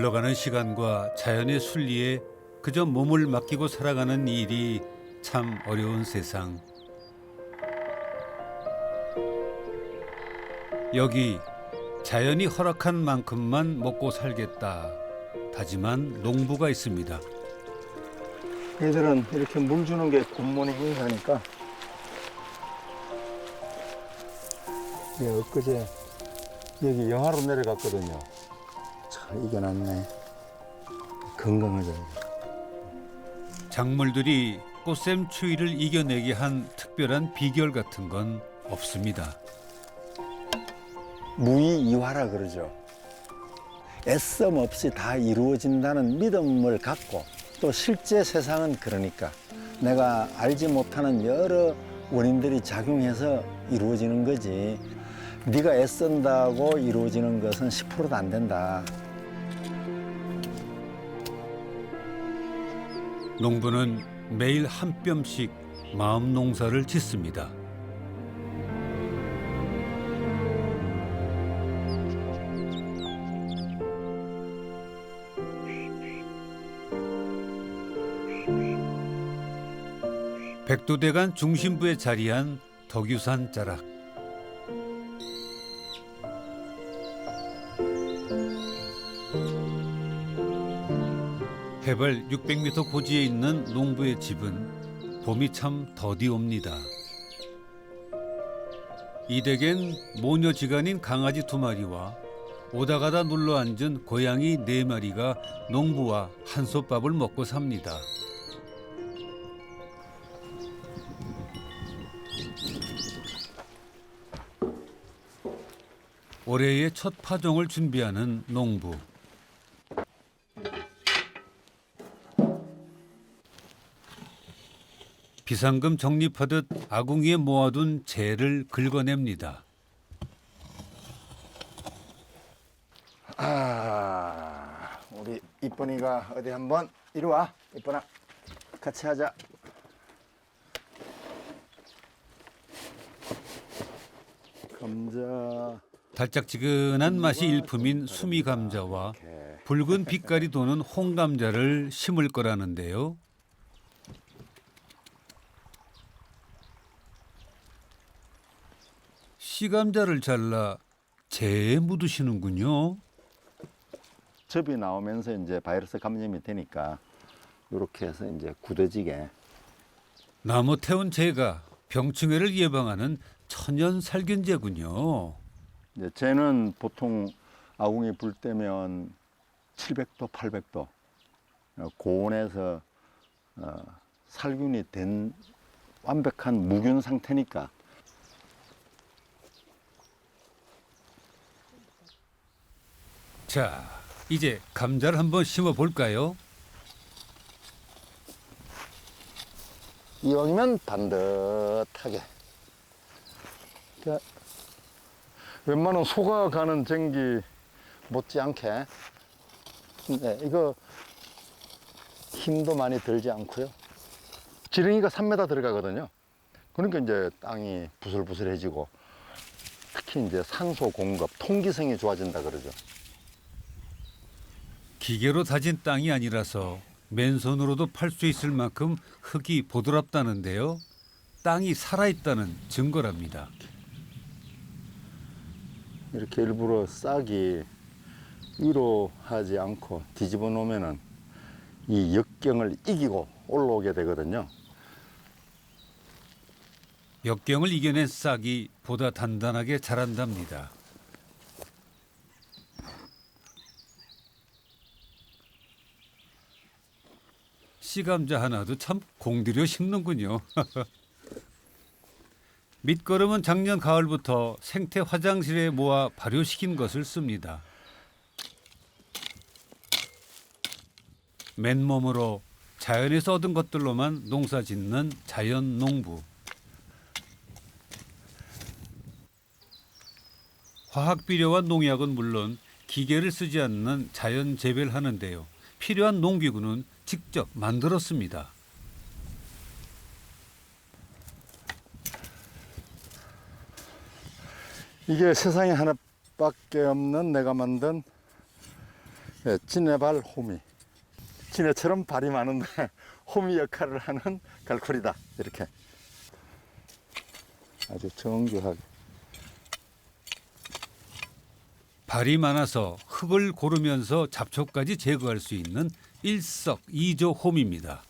흘러가는 시간과 자연의 순리에 그저 몸을 맡기고 살아가는 일이 참 어려운 세상. 여기 자연이 허락한 만큼만 먹고 살겠다 다짐한 농부가 있습니다. 얘들은 이렇게 물 주는 게 굿모닝 인사니까. 얘 엊그제 여기 영하로 내려갔거든요. 잘 이겨놨네. 건강하자. 작물들이 꽃샘 추위를 이겨내게 한 특별한 비결 같은 건 없습니다. 무의이화라 그러죠. 애씀 없이 다 이루어진다는 믿음을 갖고, 또 실제 세상은 그러니까 내가 알지 못하는 여러 원인들이 작용해서 이루어지는 거지, 네가 애쓴다고 이루어지는 것은 10%도 안 된다. 농부는 매일 한 뼘씩 마음 농사를 짓습니다. 백두대간 중심부에 자리한 덕유산 자락. 해발 600m 고지에 있는 농부의 집은 봄이 참 더디 옵니다. 이 댁엔 모녀지간인 강아지 2마리와 오다 가다 눌러 앉은 고양이 4마리가 농부와 한솥밥을 먹고 삽니다. 올해의 첫 파종을 준비하는 농부. 비상금 적립하듯 아궁이에 모아둔 재를 긁어냅니다. 우리 이쁜이가 어디 한번 이리 와. 이쁜아, 같이 하자. 감자. 달짝지근한 맛이 일품인 수미 감자와 붉은 빛깔이 도는 홍감자를 심을 거라는데요. 씨감자를 잘라 재에 묻으시는군요. 접이 나오면서 이제 바이러스 감염이 되니까 이렇게 해서 이제 굳어지게. 나무 태운 재가 병충해를 예방하는 천연 살균제군요. 이제 쟤는 보통 아궁이 불 때면 700도, 800도 고온에서 살균이 된 완벽한 무균 상태니까. 자, 이제 감자를 한번 심어 볼까요? 이왕이면 반듯하게. 그러니까 웬만한 소가 가는 쟁기 못지않게. 근데 이거 힘도 많이 들지 않고요. 지렁이가 3m 들어가거든요. 그러니까 이제 땅이 부슬부슬해지고, 특히 이제 산소 공급, 통기성이 좋아진다 그러죠. 기계로 다진 땅이 아니라서 맨손으로도 팔 수 있을 만큼 흙이 보드랍다는데요. 땅이 살아있다는 증거랍니다. 이렇게 일부러 싹이 위로 하지 않고 뒤집어 놓으면은 이 역경을 이기고 올라오게 되거든요. 역경을 이겨낸 싹이 보다 단단하게 자란답니다. 씨감자 하나도 참 공들여 심는군요. 밑거름은 작년 가을부터 생태 화장실에 모아 발효시킨 것을 씁니다. 맨몸으로 자연에서 얻은 것들로만 농사 짓는 자연 농부. 화학 비료와 농약은 물론 기계를 쓰지 않는 자연 재배를 하는데요. 필요한 농기구는 직접 만들었습니다. 이게 세상에 하나밖에 없는 내가 만든 예, 진해발 호미. 진해처럼 발이 많은데 호미 역할을 하는 갈고리다. 이렇게 아주 정교하게. 발이 많아서 흙을 고르면서 잡초까지 제거할 수 있는 일석이조 홈입니다.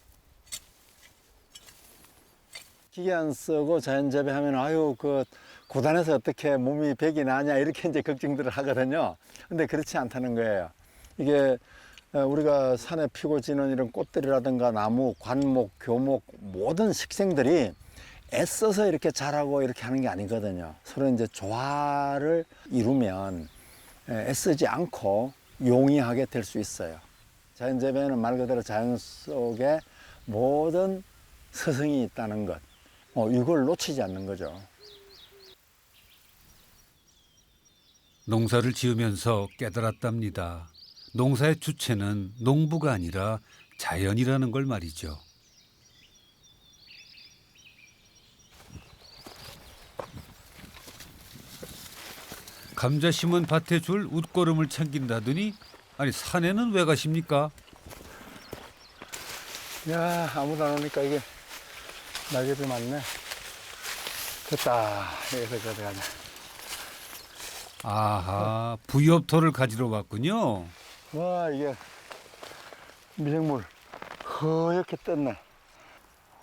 기계 안 쓰고 자연 재배하면 아유 그 고단해서 어떻게 몸이 백이 나냐 이렇게 이제 걱정들을 하거든요. 근데 그렇지 않다는 거예요. 이게 우리가 산에 피고 지는 이런 꽃들이라든가 나무, 관목, 교목 모든 식생들이 애써서 이렇게 자라고 이렇게 하는 게 아니거든요. 서로 이제 조화를 이루면 애쓰지 않고 용이하게 될 수 있어요. 자연 재배는 말 그대로 자연 속에 모든 서성이 있다는 것. 이걸 놓치지 않는 거죠. 농사를 지으면서 깨달았답니다. 농사의 주체는 농부가 아니라 자연이라는 걸 말이죠. 감자 심은 밭에 줄 웃거름을 챙긴다더니 아니 산에는 왜 가십니까? 야, 아무도 안 오니까 이게 낙엽이 많네. 됐다. 여기서 가자. 아하, 부엽토를 가지러 왔군요. 와, 이게 미생물 허옇게 떴네.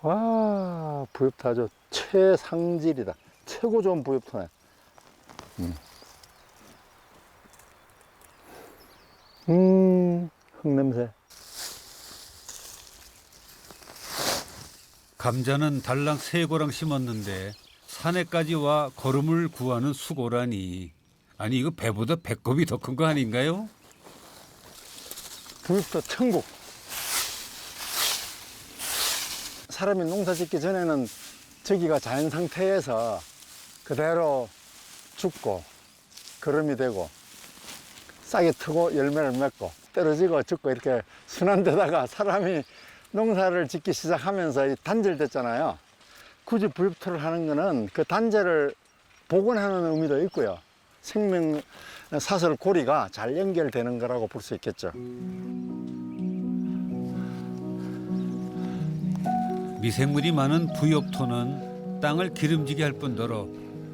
와, 부엽토 아주 최상질이다. 최고 좋은 부엽토네. 흙냄새. 감자는 달랑 3고랑 심었는데 산에까지 와 거름을 구하는 수고라니. 아니 이거 배보다 배꼽이 더 큰 거 아닌가요? 부엽토 천국. 사람이 농사 짓기 전에는 저기가 자연 상태에서 그대로 죽고 거름이 되고 싹이 트고 열매를 맺고 떨어지고 죽고 이렇게 순환되다가 사람이 농사를 짓기 시작하면서 단절됐잖아요. 굳이 부엽토를 하는 거는 그 단절을 복원하는 의미도 있고요. 생명 사슬 고리가 잘 연결되는 거라고 볼 수 있겠죠. 미생물이 많은 부엽토는 땅을 기름지게 할 뿐더러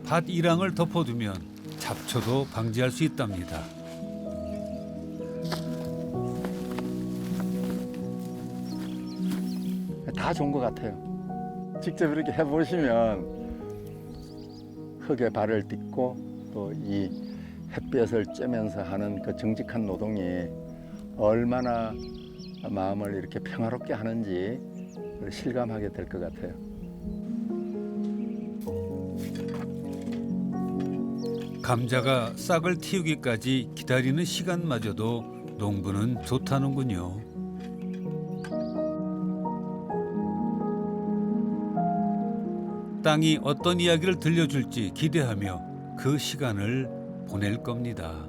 밭 이랑을 덮어두면 잡초도 방지할 수 있답니다. 다 좋은 것 같아요. 직접 이렇게 해보시면 흙에 발을 딛고 또 이 햇볕을 쬐면서 하는 그 정직한 노동이 얼마나 마음을 이렇게 평화롭게 하는지 실감하게 될 것 같아요. 감자가 싹을 틔우기까지 기다리는 시간마저도 농부는 좋다는군요. 땅이 어떤 이야기를 들려줄지 기대하며 그 시간을 보낼 겁니다.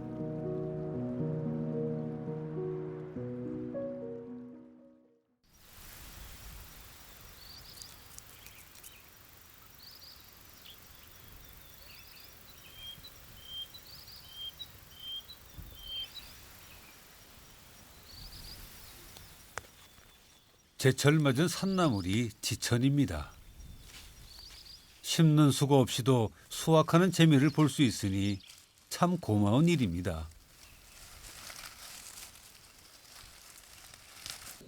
제철 맞은 산나물이 지천입니다. 심는 수고 없이도 수확하는 재미를 볼 수 있으니 참 고마운 일입니다.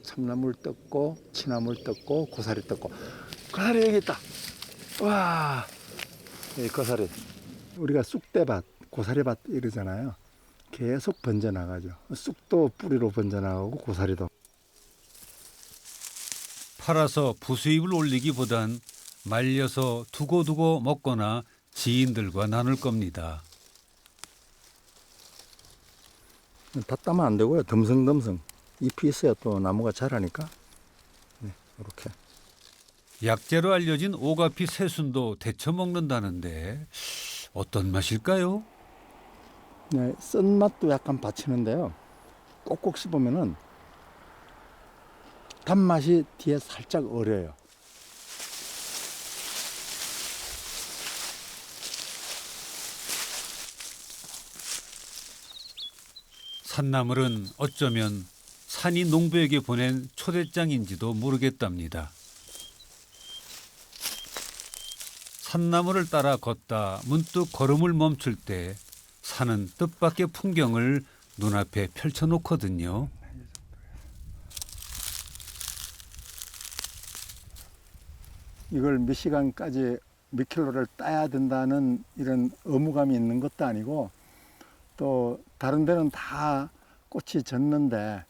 참나물 떴고 치나물 떴고 고사리 떴고 고사리 여기 있다. 와, 이 고사리. 우리가 쑥대밭, 고사리밭 이러잖아요. 계속 번져나가죠. 쑥도 뿌리로 번져나가고 고사리도. 팔아서 부수입을 올리기보단 말려서 두고두고 먹거나 지인들과 나눌 겁니다. 다 따면 안 되고요. 덤성덤성. 잎이 있어야 또 나무가 자라니까. 네, 이렇게. 약재로 알려진 오가피 새순도 데쳐 먹는다는데 어떤 맛일까요? 네, 쓴맛도 약간 받치는데요. 꼭꼭 씹으면은 단맛이 뒤에 살짝 어려요. 산나물은 어쩌면 산이 농부에게 보낸 초대장인지도 모르겠답니다. 산나물을 따라 걷다 문득 걸음을 멈출 때 산은 뜻밖의 풍경을 눈앞에 펼쳐놓거든요. 이걸 몇 시간까지 몇 킬로를 따야 된다는 이런 의무감이 있는 것도 아니고, 또 다른 데는 다 꽃이 졌는데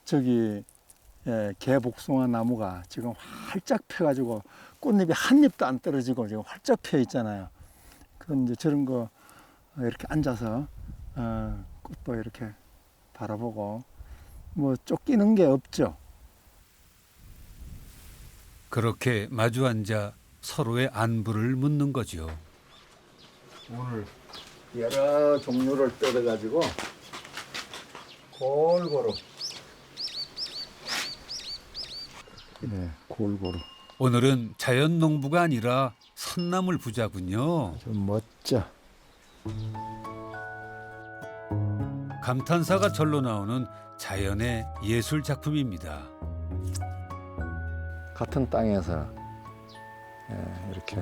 저기 개복숭아 나무가 지금 활짝 펴가지고 꽃잎이 한 잎도 안 떨어지고 지금 활짝 펴 있잖아요. 그럼 이제 저런 거 이렇게 앉아서 꽃도 이렇게 바라보고 뭐 쫓기는 게 없죠. 그렇게 마주 앉아 서로의 안부를 묻는 거죠. 오늘 여러 종류를 뜯어가지고 골고루 골고루 오늘은 자연 농부가 아니라 산나물 부자군요. 좀 멋져. 감탄사가 절로 나오는 자연의 예술 작품입니다. 같은 땅에서 이렇게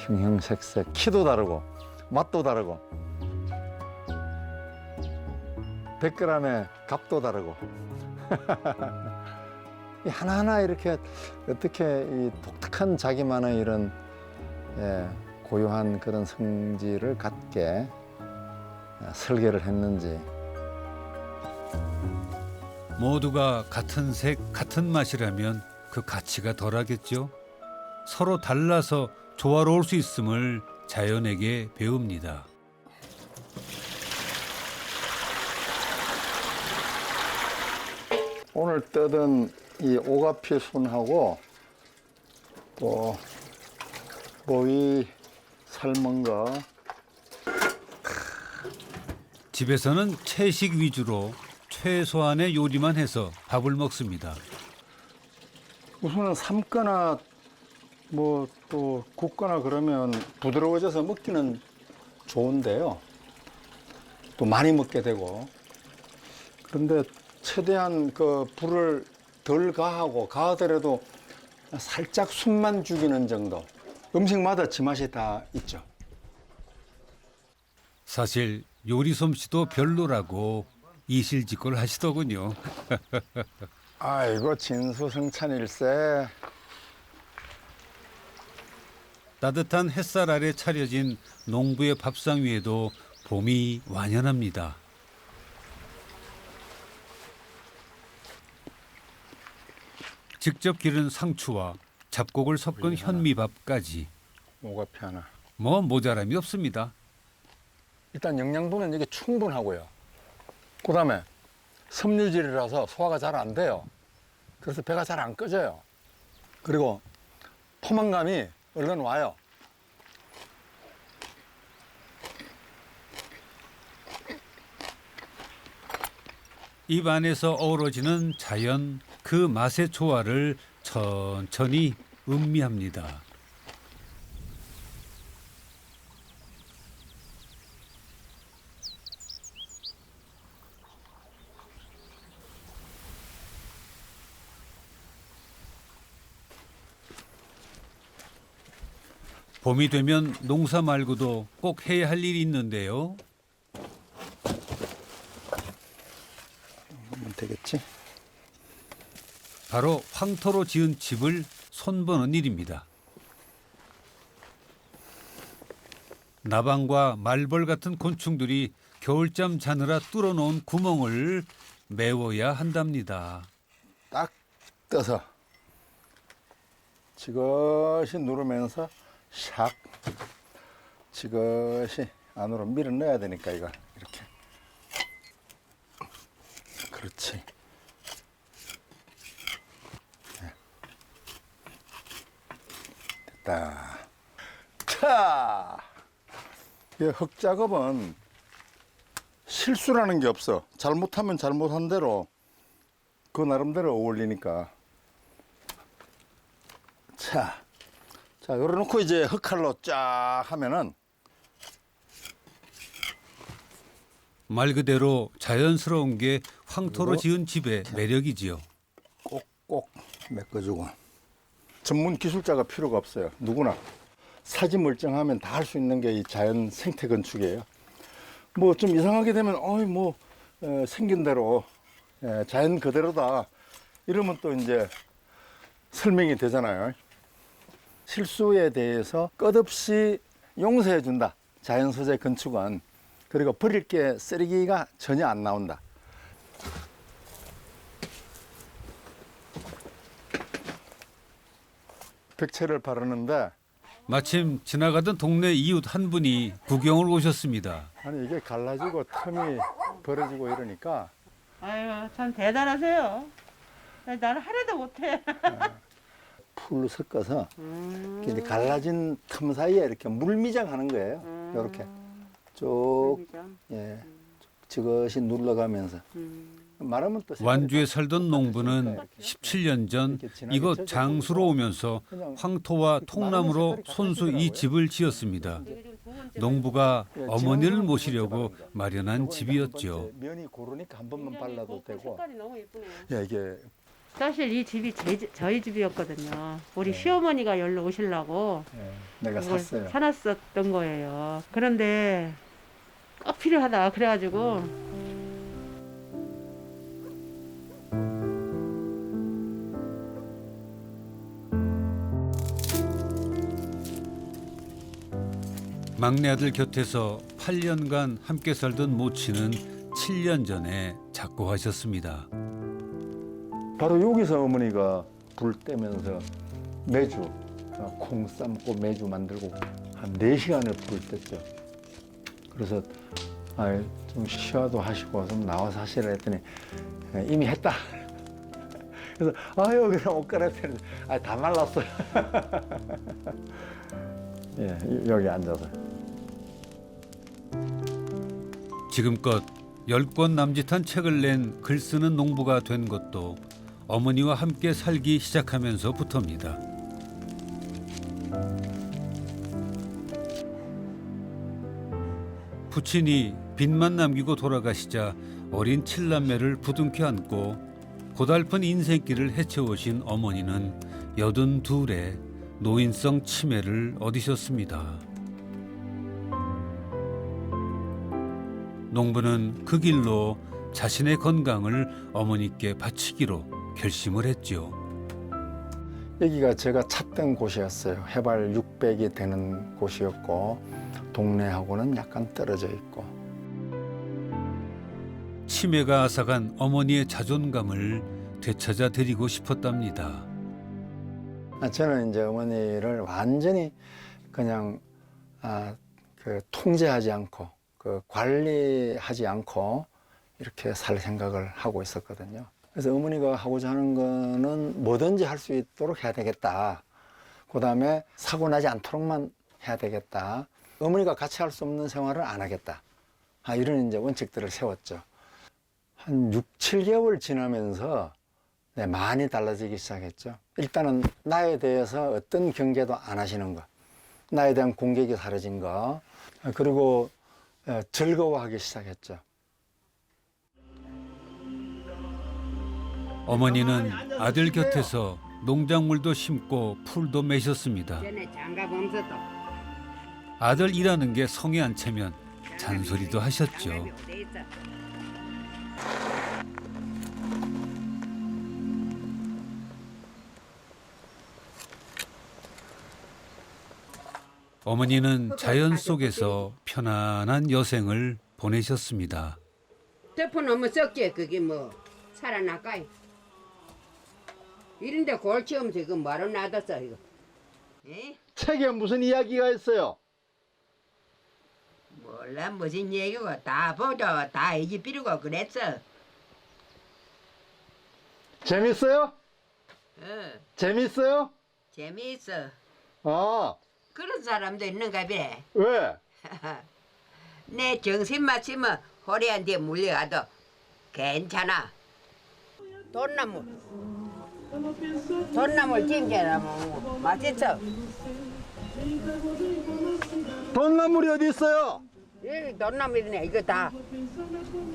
형형색색, 키도 다르고 맛도 다르고 100g의 값도 다르고 이 하나하나 이렇게 어떻게 이 독특한 자기만의 이런 고유한 그런 성질을 갖게 설계를 했는지. 모두가 같은 색, 같은 맛이라면 그 가치가 덜하겠죠. 서로 달라서 조화로울 수 있음을 자연에게 배웁니다. 오늘 뜯은 이 오가피 순하고 또 보이 삶은 거, 집에서는 채식 위주로 최소한의 요리만 해서 밥을 먹습니다. 우선은 삶거나 뭐 또 굽거나 그러면 부드러워져서 먹기는 좋은데요. 또 많이 먹게 되고. 그런데 최대한 그 불을 덜 가하고 가하더라도 살짝 숨만 죽이는 정도. 음식마다 지맛이 다 있죠. 사실 요리 솜씨도 별로라고 이실직고를 하시더군요. 아이고 진수성찬일세. 따뜻한 햇살 아래 차려진 농부의 밥상 위에도 봄이 완연합니다. 직접 기른 상추와 잡곡을 섞은 현미밥까지 오가피 하나. 뭐 모자람이 없습니다. 일단 영양분은 이게 충분하고요. 그다음에 섬유질이라서 소화가 잘 안 돼요. 그래서 배가 잘 안 꺼져요. 그리고 포만감이 얼른 와요. 입 안에서 어우러지는 자연 그 맛의 조화를 천천히 음미합니다. 봄이 되면 농사 말고도 꼭 해야 할 일이 있는데요. 되겠지? 바로 황토로 지은 집을 손보는 일입니다. 나방과 말벌 같은 곤충들이 겨울잠 자느라 뚫어놓은 구멍을 메워야 한답니다. 딱 떠서 지그시 누르면서 샥 지그시 안으로 밀어 넣어야 되니까 이걸 이렇게. 그렇지. 네. 됐다. 자, 이 흙 작업은 실수라는 게 없어. 잘못하면 잘못한 대로 그 나름대로 어울리니까. 자, 열어놓고 이제 흙칼로 쫙 하면은 말 그대로 자연스러운 게 황토로 지은 집의 매력이지요. 꼭꼭 메꿔주고. 전문 기술자가 필요가 없어요. 누구나 사지 멀쩡하면 다 할 수 있는 게 이 자연 생태 건축이에요. 뭐 좀 이상하게 되면 생긴 대로 자연 그대로다 이러면 또 이제 설명이 되잖아요. 실수에 대해서 끝없이 용서해 준다. 자연 소재 건축은. 그리고 버릴 게 쓰레기가 전혀 안 나온다. 벽체를 바르는데 마침 지나가던 동네 이웃 한 분이 구경을 오셨습니다. 아니 이게 갈라지고 틈이 벌어지고 이러니까 아유, 참 대단하세요. 나는 하나도 못해. 풀로 섞어서 이렇게 갈라진 틈 사이에 이렇게 물미장하는 거예요. 이렇게 쭉 예, 지그시 눌러가면서 말하면 또 완주에 살던 농부는 17년 전 이곳 장수로 오면서 황토와 통나무로 손수 이 집을 지었습니다. 농부가 어머니를 모시려고 마련한 집이었죠. 면이 고르니까 한 번만 발라도 되고. 색깔이 너무 예쁘네요. 야, 이게 사실 이 집이 저희 집이었거든요. 우리 시어머니가 여기로 오시려고 내가 그걸 샀어요. 사놨었던 거예요. 그런데 꼭 필요하다 그래가지고 막내 아들 곁에서 8년간 함께 살던 모친은 7년 전에 작고하셨습니다. 바로 여기서 어머니가 불 떼면서 매주 콩 삶고 매주 만들고 한 4시간을 불 뗐죠. 그래서 좀 쉬어도 하시고 좀 나와서 하시라 했더니 이미 했다. 그래서 그냥 옷 갈아입히는데 다 말랐어요. 예, 여기 앉아서. 지금껏 10권 남짓한 책을 낸 글 쓰는 농부가 된 것도 어머니와 함께 살기 시작하면서부터입니다. 부친이 빚만 남기고 돌아가시자 어린 7남매를 부둥켜 안고 고달픈 인생길을 헤쳐오신 어머니는 82에 노인성 치매를 얻으셨습니다. 농부는 그 길로 자신의 건강을 어머니께 바치기로 결심을 했죠. 여기가 제가 찾던 곳이었어요. 해발 600이 되는 곳이었고 동네하고는 약간 떨어져 있고. 치매가 앗아간 어머니의 자존감을 되찾아 드리고 싶었답니다. 저는 이제 어머니를 완전히 그냥 통제하지 않고 관리하지 않고 이렇게 살 생각을 하고 있었거든요. 그래서 어머니가 하고자 하는 거는 뭐든지 할 수 있도록 해야 되겠다. 그다음에 사고 나지 않도록만 해야 되겠다. 어머니가 같이 할 수 없는 생활을 안 하겠다. 이런 이제 원칙들을 세웠죠. 한 6, 7개월 지나면서 많이 달라지기 시작했죠. 일단은 나에 대해서 어떤 경계도 안 하시는 거, 나에 대한 공격이 사라진 거, 그리고 즐거워하기 시작했죠. 어머니는 아들 곁에서 농작물도 심고 풀도 매셨습니다. 아들 일하는 게 성에 안 차면 잔소리도 하셨죠. 어머니는 자연 속에서 편안한 여생을 보내셨습니다. 덮어놓으면 썩지 그게 뭐 살아날까? 이런데 골치 없으면서 이거 뭐로 놔뒀어 이거? 에? 책에 무슨 이야기가 있어요? 몰라 무슨 얘기고 다 보도 다 이지 비르고 그랬어. 재밌어요? 재밌어요? 재미있어. 그런 사람도 있는가 봐. 왜? 내 정신 맞추면 호리한테 물려가도 괜찮아. 돈나물 찜게라면 맛있어. 돈나물이 어디 있어요? 이 돈남이네 이거 다.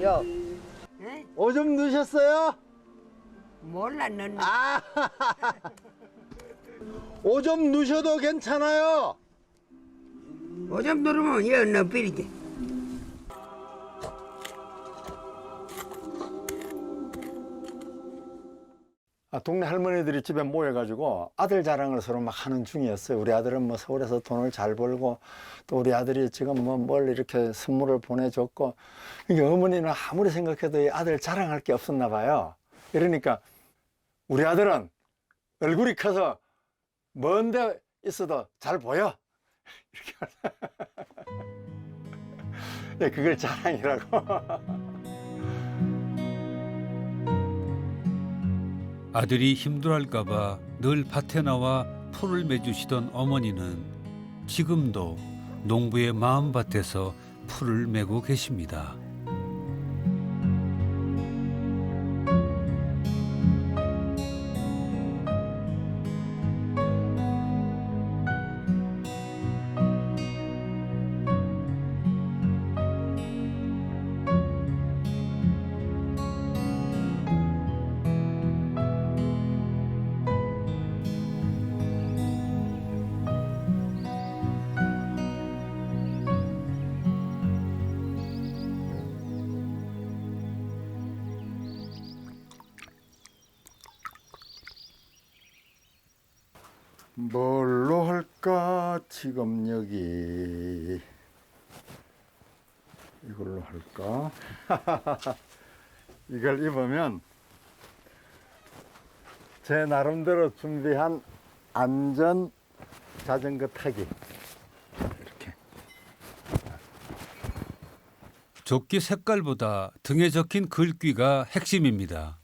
요. 에? 오줌 누셨어요? 몰라 넌. 아, 오줌 누셔도 괜찮아요. 오줌 누르면 이너 비리지. 동네 할머니들이 집에 모여가지고 아들 자랑을 서로 막 하는 중이었어요. 우리 아들은 뭐 서울에서 돈을 잘 벌고 또 우리 아들이 지금 뭐 뭘 이렇게 선물을 보내줬고, 이게 어머니는 아무리 생각해도 이 아들 자랑할 게 없었나 봐요. 이러니까 우리 아들은 얼굴이 커서 먼데 있어도 잘 보여. 이렇게 네, 그걸 자랑이라고. 아들이 힘들어할까봐 늘 밭에 나와 풀을 매주시던 어머니는 지금도 농부의 마음밭에서 풀을 메고 계십니다. 뭘로 할까? 지금 여기 이걸로 할까? 이걸 입으면 제 나름대로 준비한 안전 자전거 타기. 이렇게. 조끼 색깔보다 등에 적힌 글귀가 핵심입니다.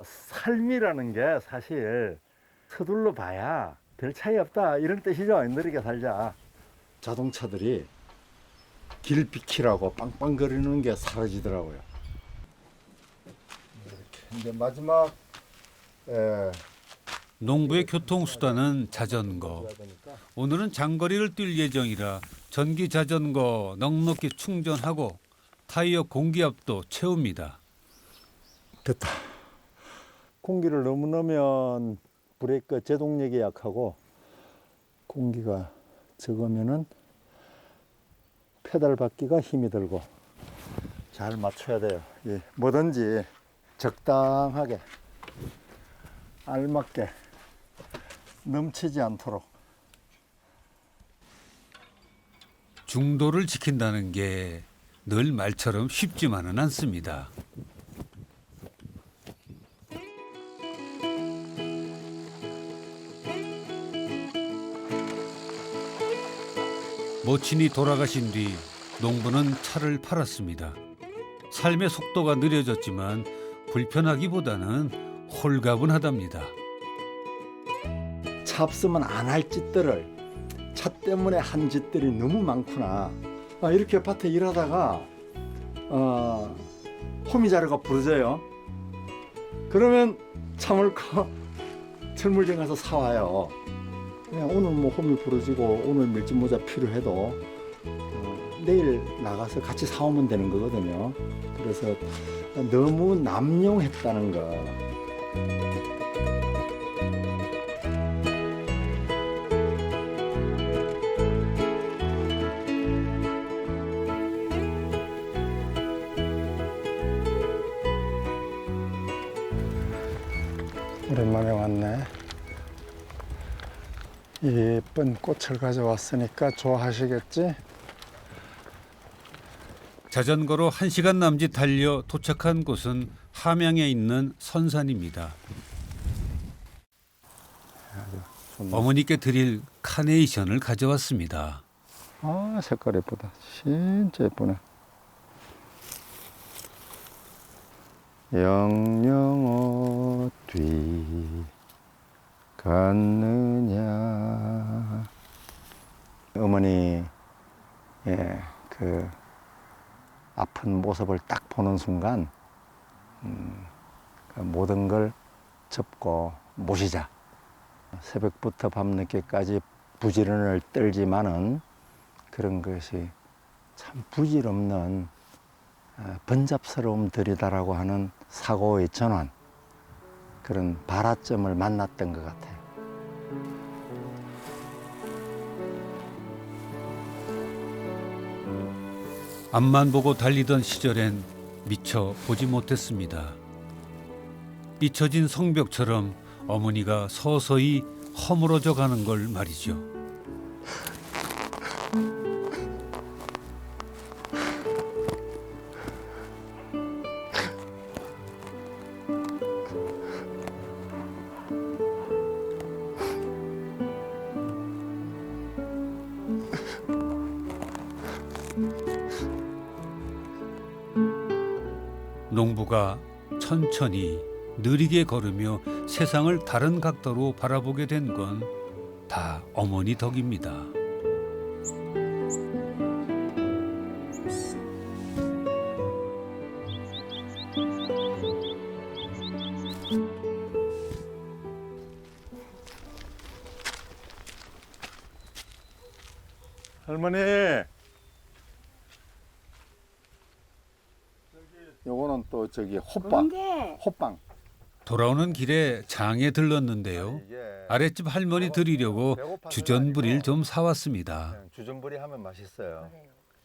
삶이라는 게 사실 서둘러 봐야 별 차이 없다, 이런 뜻이죠. 느리게 살자. 자동차들이 길 비키라고 빵빵거리는 게 사라지더라고요. 이렇게 이제 마지막 농부의 교통수단은 자전거. 오늘은 장거리를 뛸 예정이라 전기 자전거 넉넉히 충전하고 타이어 공기압도 채웁니다. 됐다. 공기를 너무 넣으면 브레이크 제동력이 약하고 공기가 적으면은 페달 받기가 힘이 들고 잘 맞춰야 돼요. 예, 뭐든지 적당하게 알맞게 넘치지 않도록. 중도를 지킨다는 게 늘 말처럼 쉽지만은 않습니다. 모친이 돌아가신 뒤 농부는 차를 팔았습니다. 삶의 속도가 느려졌지만 불편하기보다는 홀가분하답니다. 차 없으면 안 할 짓들을, 차 때문에 한 짓들이 너무 많구나. 이렇게 밭에 일하다가 호미자루가 부러져요. 그러면 참을 거 철물점 가서 사와요. 그냥 오늘 뭐 홈이 부러지고 오늘 밀짚 모자 필요해도 내일 나가서 같이 사오면 되는 거거든요. 그래서 너무 남용했다는 거. 오랜만에 왔네. 예쁜 꽃을 가져왔으니까 좋아하시겠지? 자전거로 1시간 남짓 달려 도착한 곳은 함양에 있는 선산입니다. 어머니께 드릴 카네이션을 가져왔습니다. 아, 색깔 예쁘다. 진짜 예쁘네. 영영 어디 갔느냐. 어머니 그 아픈 모습을 딱 보는 순간 그 모든 걸 접고 모시자. 새벽부터 밤늦게까지 부지런을 떨지만은 그런 것이 참 부질없는 번잡스러움들이다라고 하는 사고의 전환, 그런 발화점을 만났던 것 같아요. 앞만 보고 달리던 시절엔 미처 보지 못했습니다. 잊혀진 성벽처럼 어머니가 서서히 허물어져 가는 걸 말이죠. 농부가 천천히 느리게 걸으며 세상을 다른 각도로 바라보게 된 건 다 어머니 덕입니다. 할머니, 요거는 또 저기 호빵, 호빵. 돌아오는 길에 장에 들렀는데요. 아랫집 할머니 드리려고 주전부리를 좀 사왔습니다. 주전부리 하면 맛있어요.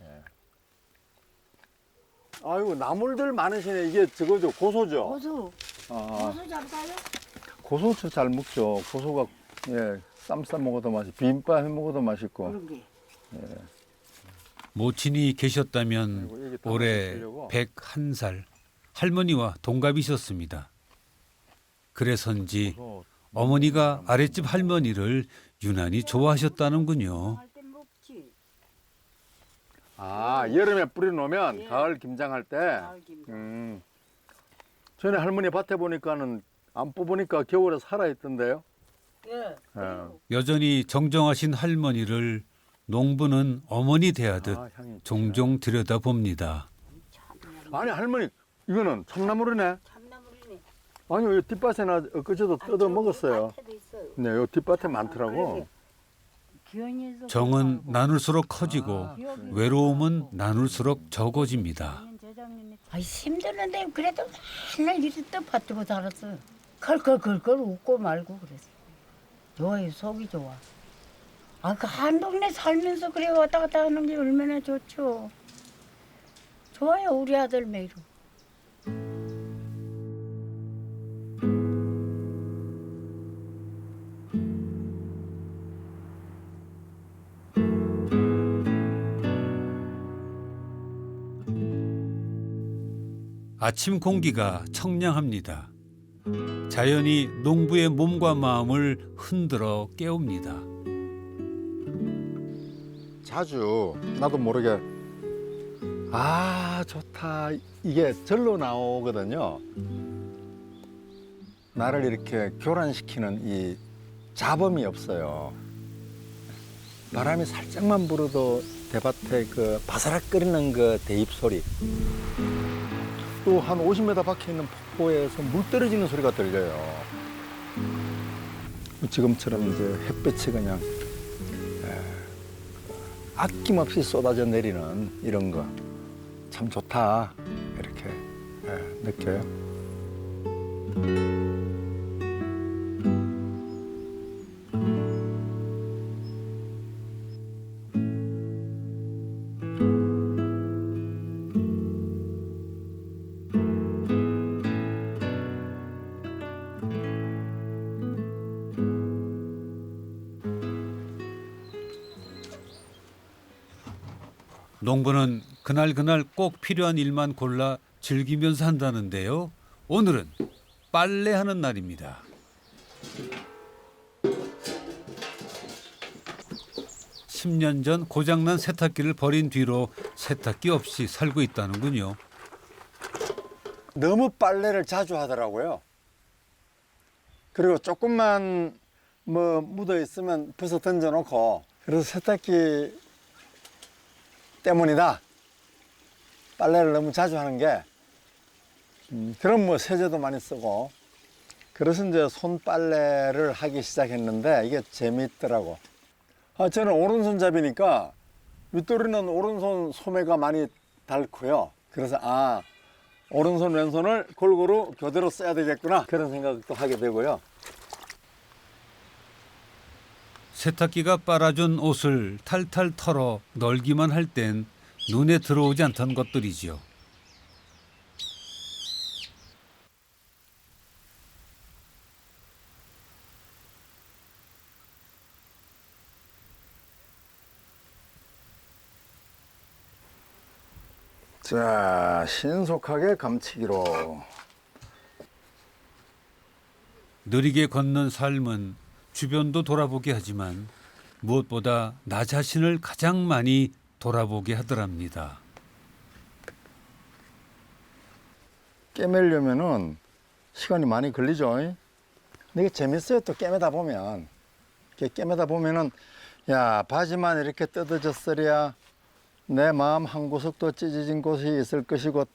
예. 아이고, 나물들 많으시네. 이게 저거죠, 고소죠? 고수. 아, 고수 잡아요? 고소도 잘 먹죠. 고소가, 예, 쌈 싸 먹어도 맛있고, 비빔밥 해 먹어도 맛있고. 그런 게. 모친이 계셨다면 아이고, 이게 다 올해 드시려고. 101살 할머니와 동갑이셨습니다. 그래서인지 고소. 어머니가 아랫집 할머니를 유난히 좋아하셨다는군요. 할 때 먹지. 아, 여름에 뿌려놓으면 예. 가을 김장할 때. 가을 김장. 전에 할머니 밭에 보니까는 안 뽑으니까 겨울에 살아있던데요. 예. 예. 여전히 정정하신 할머니를 농부는 어머니 대하듯 아, 향이 종종 들여다봅니다. 아니, 할머니, 이거는 참나물이네. 참나물이네. 아니, 이 뒷밭에나 엊그제도 뜯어 먹었어요. 밭에도 있어요. 네, 요 뒷밭에 많더라고. 기운이서 정은 그러고. 나눌수록 커지고 아, 기억이 외로움은 나눌수록 적어집니다. 재작년에. 아이 힘들는데 그래도 맨날 이리 떠받들고 살았어. 컬컬컬컬 웃고 말고 그래서. 좋아요, 속이 좋아. 아, 그 한 동네 살면서 그래 왔다 갔다 하는 게 얼마나 좋죠. 좋아요, 우리 아들 매로. 아침 공기가 청량합니다. 자연이 농부의 몸과 마음을 흔들어 깨웁니다. 자주 나도 모르게 아, 좋다. 이게 절로 나오거든요. 나를 이렇게 교란시키는 이 잡음이 없어요. 바람이 살짝만 불어도 대밭에 그 바사락거리는 그 대입 소리. 또 한 50m 밖에 있는 폭포에서 물 떨어지는 소리가 들려요. 지금처럼 이제 햇볕이 그냥 아낌없이 쏟아져 내리는 이런 거 참 좋다 이렇게 느껴요. 농부는 그날 꼭 필요한 일만 골라 즐기면서 한다는데요. 오늘은 빨래하는 날입니다. (10년) 전 고장난 세탁기를 버린 뒤로 세탁기 없이 살고 있다는군요. 너무 빨래를 자주 하더라고요. 그리고 조금만 뭐 묻어 있으면 벗어 던져 놓고, 그래서 세탁기 때문이다. 빨래를 너무 자주 하는 게. 그럼 뭐 세제도 많이 쓰고. 그래서 이제 손 빨래를 하기 시작했는데 이게 재미있더라고. 저는 오른손잡이니까 윗돌이는 오른손 소매가 많이 닳고요. 그래서 오른손 왼손을 골고루 교대로 써야 되겠구나 그런 생각도 하게 되고요. 세탁기가 빨아준 옷을 탈탈 털어 널기만 할 땐 눈에 들어오지 않던 것들이지요. 자, 신속하게 감치기로. 느리게 걷는 삶은 주변도 돌아보게 하지만 무엇보다 나 자신을 가장 많이 돌아보게 하더랍니다. 깨매려면은 시간이 많이 걸리죠. 근데 이게 재밌어요. 또 깨매다 보면. 이렇게 깨매다 보면은 야, 바지만 이렇게 뜯어졌으랴 내 마음 한 구석도 찢어진 곳이 있을 것이고,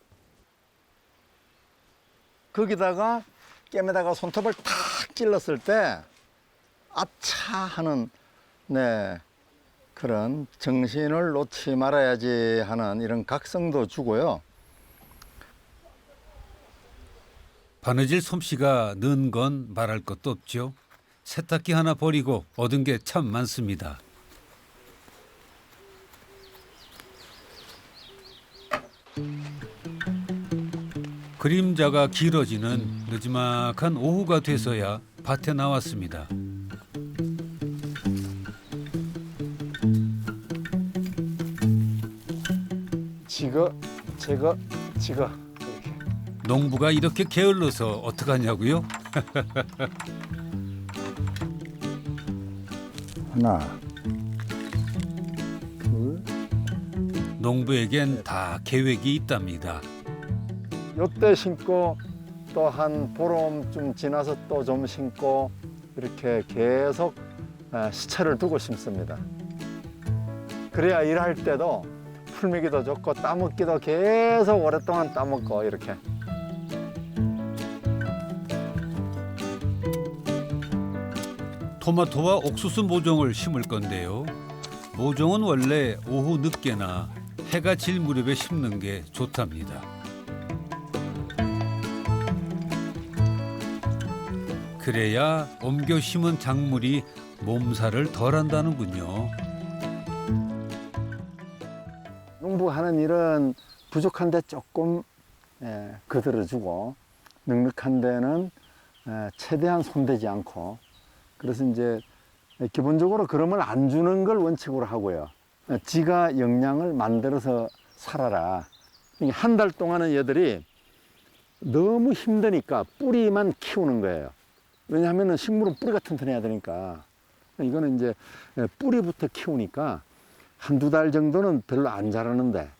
거기다가 깨매다가 손톱을 탁 찔렀을 때 아차 하는 그런 정신을 놓지 말아야지 하는 이런 각성도 주고요. 바느질 솜씨가 는 건 말할 것도 없죠. 세탁기 하나 버리고 얻은 게 참 많습니다. 그림자가 길어지는 느지막한 오후가 돼서야 밭에 나왔습니다. 지거 이렇게. 농부가 이렇게 게을러서 어떡하냐고요? 하나, 둘. 농부에겐 다 계획이 있답니다. 요때 심고 또 한 보름쯤 지나서 또 좀 심고 이렇게 계속 시차를 두고 심습니다. 그래야 일할 때도 풀미기도 좋고 따먹기도 계속 오랫동안 따먹고 이렇게. 토마토와 옥수수 모종을 심을 건데요. 모종은 원래 오후 늦게나 해가 질 무렵에 심는 게 좋답니다. 그래야 옮겨 심은 작물이 몸살을 덜 한다는군요. 농부하는 일은 부족한 데 조금 거들어주고 넉넉한 데는 최대한 손대지 않고, 그래서 이제 기본적으로 그러면 안 주는 걸 원칙으로 하고요. 지가 영양을 만들어서 살아라. 한 달 동안은 얘들이 너무 힘드니까 뿌리만 키우는 거예요. 왜냐하면 식물은 뿌리가 튼튼해야 되니까. 이거는 이제 뿌리부터 키우니까 한두 달 정도는 별로 안 자라는데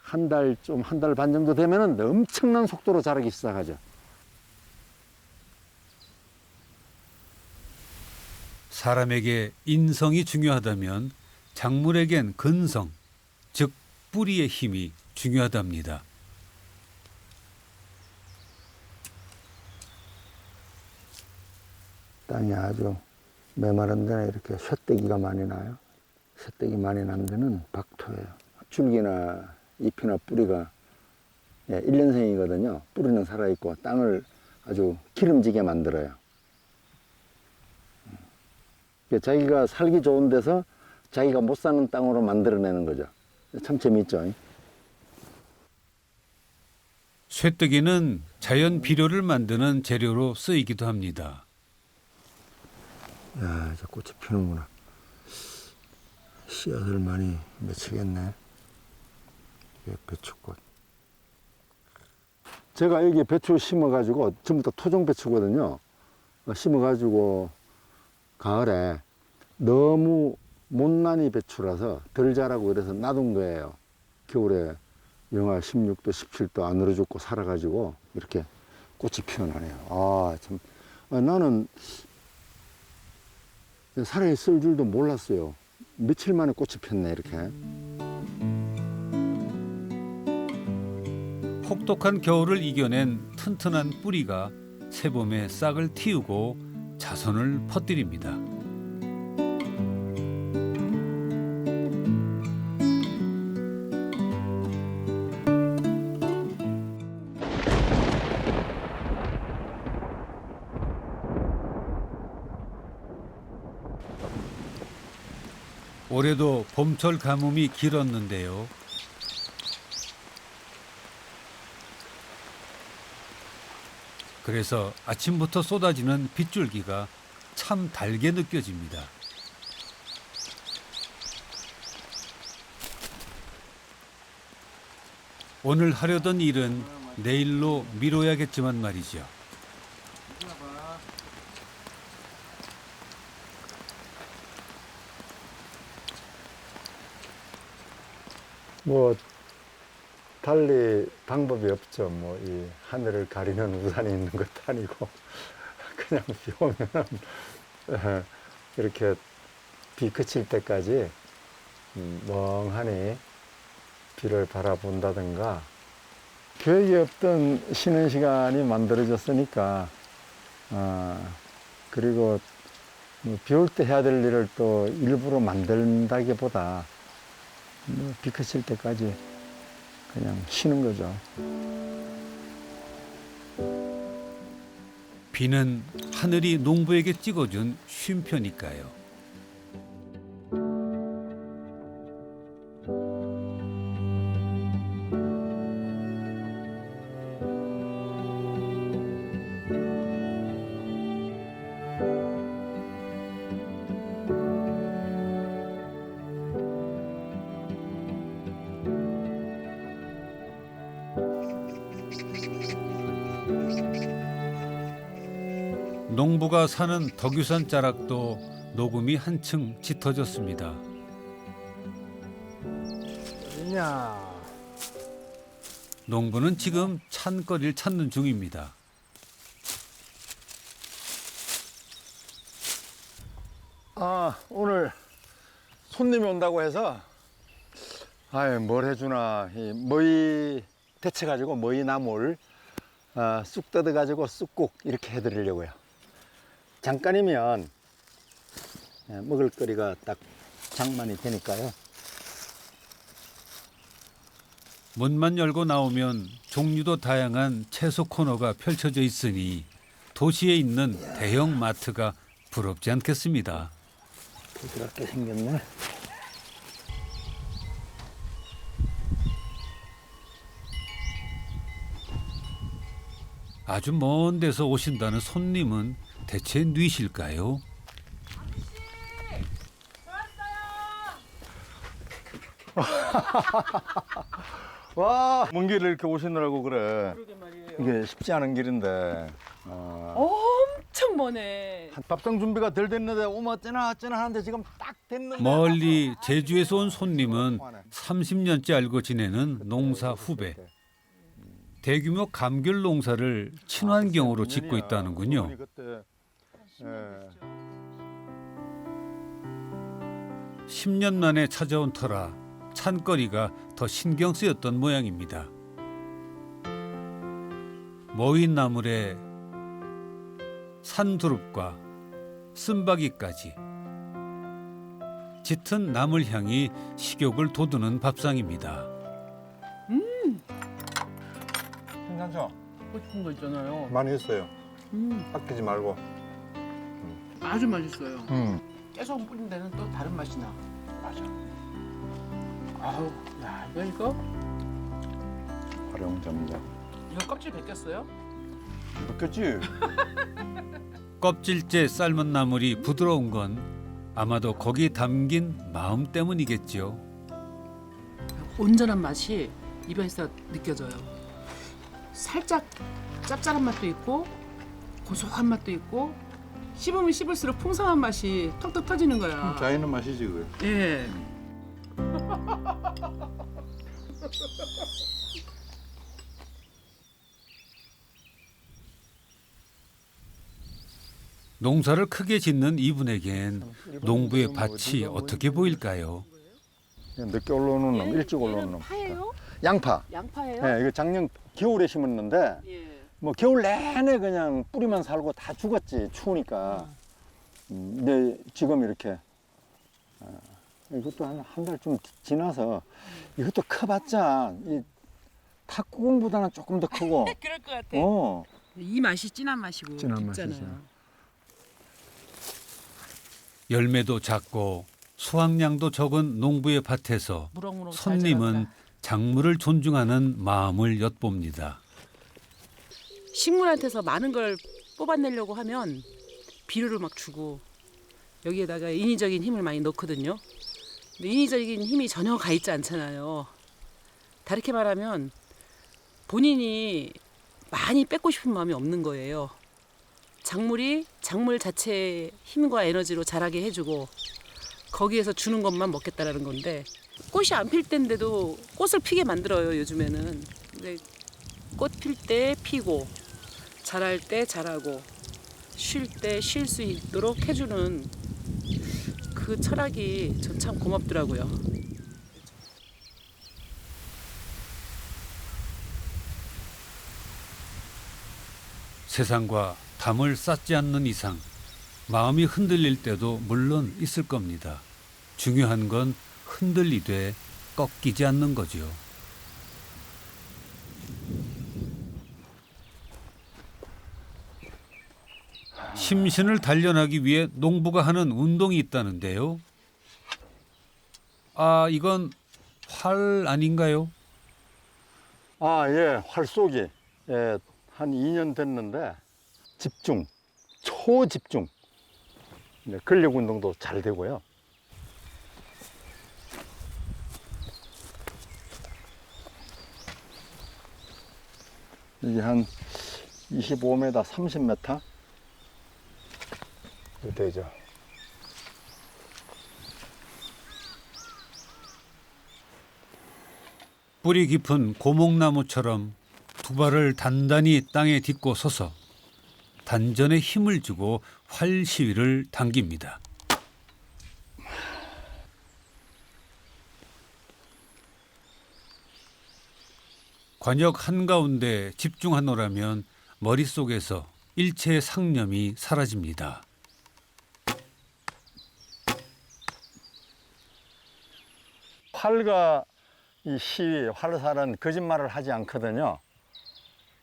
한 달 반 정도 되면은 엄청난 속도로 자라기 시작하죠. 사람에게 인성이 중요하다면 작물에겐 근성, 즉 뿌리의 힘이 중요하답니다. 땅이 아주 메마른 데는 이렇게 쇠떼기가 많이 나요. 쇠떼기 많이 난 데는 박토예요. 줄기나 잎이나 뿌리가 1년생이거든요. 뿌리는 살아있고 땅을 아주 기름지게 만들어요. 자기가 살기 좋은 데서 자기가 못 사는 땅으로 만들어내는 거죠. 참 재밌죠. 쇠뜨기는 자연 비료를 만드는 재료로 쓰이기도 합니다. 야, 이제 꽃이 피는구나. 씨앗을 많이 맺히겠네. 이게 배추꽃. 제가 여기 배추 심어가지고, 전부 다 토종 배추거든요. 심어가지고, 가을에 너무 못난이 배추라서 덜 자라고 그래서 놔둔 거예요. 겨울에 영하 16도, 17도 안으로 죽고 살아가지고 이렇게 꽃이 피어나네요. 참. 나는 살아있을 줄도 몰랐어요. 며칠 만에 꽃이 폈네, 이렇게. 혹독한 겨울을 이겨낸 튼튼한 뿌리가 새봄에 싹을 틔우고 자선을 퍼뜨립니다. 올해도 봄철 가뭄이 길었는데요. 그래서 아침부터 쏟아지는 빗줄기가 참 달게 느껴집니다. 오늘 하려던 일은 내일로 미뤄야겠지만 말이죠. 뭐 달리 방법이 없죠. 뭐 이 하늘을 가리는 우산이 있는 것도 아니고 그냥 비 오면은 이렇게 비 그칠 때까지 멍하니 비를 바라본다든가 계획이 없던 쉬는 시간이 만들어졌으니까 그리고 비 올 때 해야 될 일을 또 일부러 만든다기보다 비 그칠 때까지 그냥 쉬는 거죠. 비는 하늘이 농부에게 찍어준 쉼표니까요. 농부가 사는 덕유산 자락도 녹음이 한층 짙어졌습니다. 어디냐? 농부는 지금 찬거리를 찾는 중입니다. 오늘 손님이 온다고 해서 뭘 해주나 이 머위 데쳐가지고 머위 나물 쑥 뜯어가지고 쑥국 이렇게 해드리려고요. 잠깐이면 먹을거리가 딱 장만이 되니까요. 문만 열고 나오면 종류도 다양한 채소 코너가 펼쳐져 있으니 도시에 있는 대형 마트가 부럽지 않겠습니다. 부드럽게 생겼네. 아주 먼 데서 오신다는 손님은 대체 누이실까요? 와, 먼 길을 이렇게 오시느라고 그래. 그러게 말이에요. 이게 쉽지 않은 길인데. 엄청 머네. 밥상 준비가 덜 됐는데 오마 쩌나 하는데 지금 딱 됐는데. 멀리 제주에서 온 손님은 30년째 알고 지내는 농사 후배. 대규모 감귤 농사를 친환경으로 짓고 있다는군요. 그때, 10년 만에 찾아온 터라 찬거리가 더 신경 쓰였던 모양입니다. 모인 나물에 산두릅과 쓴바귀까지 짙은 나물 향이 식욕을 돋우는 밥상입니다. 괜찮죠? 먹고 싶은 거 있잖아요. 많이 했어요. 아끼지 말고. 아주 맛있어요. 깨소금 뿌린 데는 또 다른 맛이 나. 맞아. 아우, 야, 이거 활용점자. 이거 껍질 벗겼어요? 느꼈지? 껍질째 삶은 나물이 부드러운 건 아마도 거기 담긴 마음 때문이겠죠. 온전한 맛이 입에서 느껴져요. 살짝 짭짤한 맛도 있고 고소한 맛도 있고 씹으면 씹을수록 풍성한 맛이 톡톡 터지는 거야. 자연의 맛이지 그게. 예. 농사를 크게 짓는 이분에겐 농부의 밭이 어떻게 보일까요? 늦게 올라오는 놈, 일찍 올라오는 놈. 파예요? 양파. 양파예요? 네, 이거 작년 겨울에 심었는데 예. 뭐 겨울 내내 그냥 뿌리만 살고 다 죽었지 추우니까. 근데 지금 이렇게 이것도 한 달 좀 지나서 이것도 커봤자 이 탁구공보다는 조금 더 크고. 그럴 것 같아. 이 맛이 진한 맛이고 진한 깊잖아요. 맛이죠. 열매도 작고 수확량도 적은 농부의 밭에서 무럭무럭 잘 손님은 자란다. 작물을 존중하는 마음을 엿봅니다. 식물한테서 많은 걸 뽑아내려고 하면 비료를 막 주고 여기에다가 인위적인 힘을 많이 넣거든요. 근데 인위적인 힘이 전혀 가 있지 않잖아요. 다르게 말하면 본인이 많이 뺏고 싶은 마음이 없는 거예요. 작물이 작물 자체의 힘과 에너지로 자라게 해주고 거기에서 주는 것만 먹겠다라는 건데 꽃이 안 필 때인데도 꽃을 피게 만들어요 요즘에는. 근데 꽃 필 때 피고 자랄 때 자라고 쉴 때 쉴 수 있도록 해주는 그 철학이 전 참 고맙더라고요. 세상과 담을 쌓지 않는 이상 마음이 흔들릴 때도 물론 있을 겁니다. 중요한 건 흔들리되 꺾이지 않는 거죠. 심신을 단련하기 위해 농부가 하는 운동이 있다는데요. 아, 이건 활 아닌가요? 아, 예, 활쏘기. 예, 한 2년 됐는데 집중, 초집중. 네, 근력 운동도 잘 되고요. 이게 한 25m, 30m 되죠. 뿌리 깊은 고목나무처럼 두 발을 단단히 땅에 딛고 서서 단전에 힘을 주고 활 시위를 당깁니다. 관역 한가운데 집중하노라면 머릿속에서 일체의 상념이 사라집니다. 활과 이 시위, 활살은 거짓말을 하지 않거든요.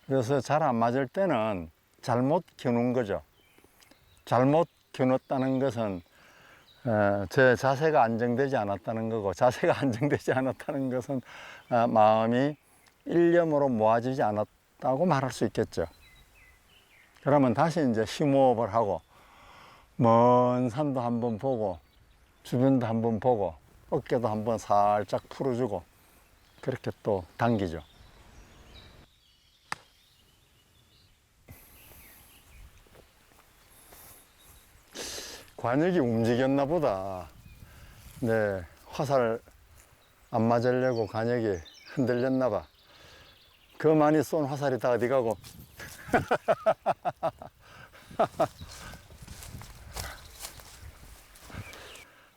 그래서 잘 안 맞을 때는 잘못 겨눈 거죠. 잘못 겨눴다는 것은 제 자세가 안정되지 않았다는 거고, 자세가 안정되지 않았다는 것은 마음이 일념으로 모아지지 않았다고 말할 수 있겠죠. 그러면 다시 이제 심호흡을 하고 먼 산도 한번 보고 주변도 한번 보고 어깨도 한번 살짝 풀어주고 그렇게 또 당기죠. 관역이 움직였나 보다. 네, 화살 안 맞으려고 관역이 흔들렸나 봐. 그 많이 쏜 화살이 다 어디 가고.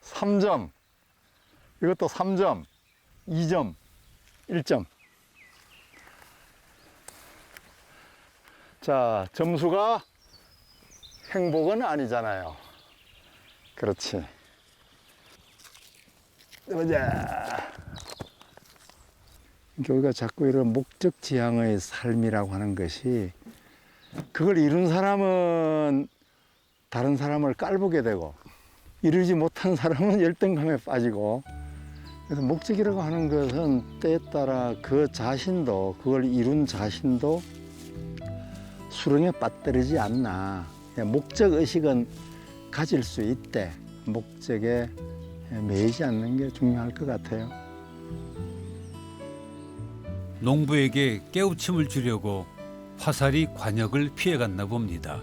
3점. 이것도 3점, 2점, 1점. 자, 점수가 행복은 아니잖아요. 그렇지. 보자. 우리가 자꾸 이런 목적 지향의 삶이라고 하는 것이 그걸 이룬 사람은 다른 사람을 깔보게 되고 이루지 못한 사람은 열등감에 빠지고 그래서 목적이라고 하는 것은 때에 따라 그 자신도 그걸 이룬 자신도 수렁에 빠뜨리지 않나. 목적의식은 가질 수 있대. 목적에 매이지 않는 게 중요할 것 같아요. 농부에게 깨우침을 주려고 화살이 관역을 피해갔나 봅니다.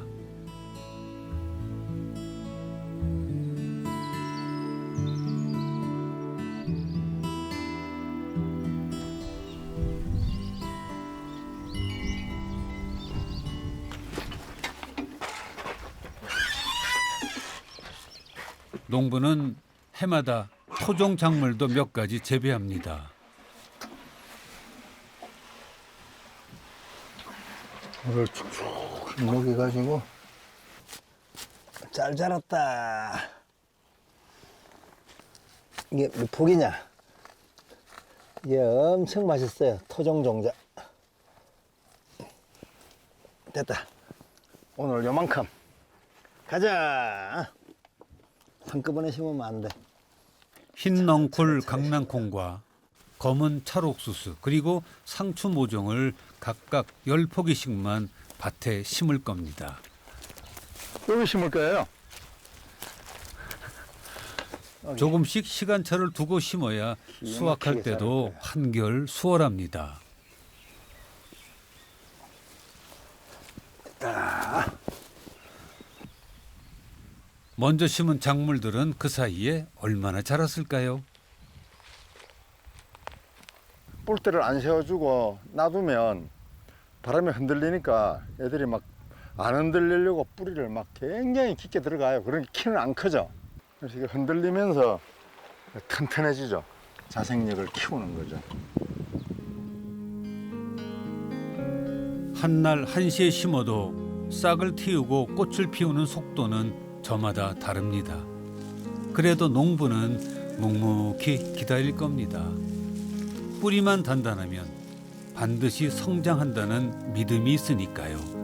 농부는 해마다 토종 작물도 몇 가지 재배합니다. 물을 축축 녹여가지고 잘 자랐다. 이게 몇 폭이냐? 이게 엄청 맛있어요. 토종 종자. 됐다. 오늘 요만큼. 가자. 한꺼번에 심으면 안 돼. 흰 넝쿨 강낭콩과 검은 찰옥수수 그리고 상추 모종을 각각 10포기씩만 밭에 심을 겁니다. 여기 심을 거예요. 조금씩 시간차를 두고 심어야 수확할 때도 한결 수월합니다. 먼저 심은 작물들은 그 사이에 얼마나 자랐을까요? 뿔대를 안 세워주고 놔두면 바람에 흔들리니까 애들이 막 안 흔들리려고 뿌리를 막 굉장히 깊게 들어가요. 그러니까 키는 안 크죠. 그래서 이게 흔들리면서 튼튼해지죠. 자생력을 키우는 거죠. 한날 한시에 심어도 싹을 틔우고 꽃을 피우는 속도는 저마다 다릅니다. 그래도 농부는 묵묵히 기다릴 겁니다. 뿌리만 단단하면 반드시 성장한다는 믿음이 있으니까요.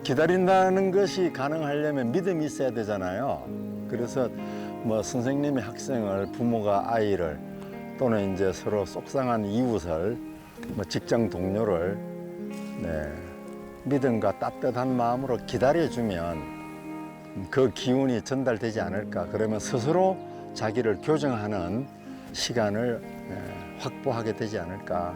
기다린다는 것이 가능하려면 믿음이 있어야 되잖아요. 그래서 뭐 선생님이 학생을, 부모가 아이를, 또는 이제 서로 속상한 이웃을, 뭐 직장 동료를 믿음과 따뜻한 마음으로 기다려주면 그 기운이 전달되지 않을까. 그러면 스스로 자기를 교정하는 시간을 확보하게 되지 않을까.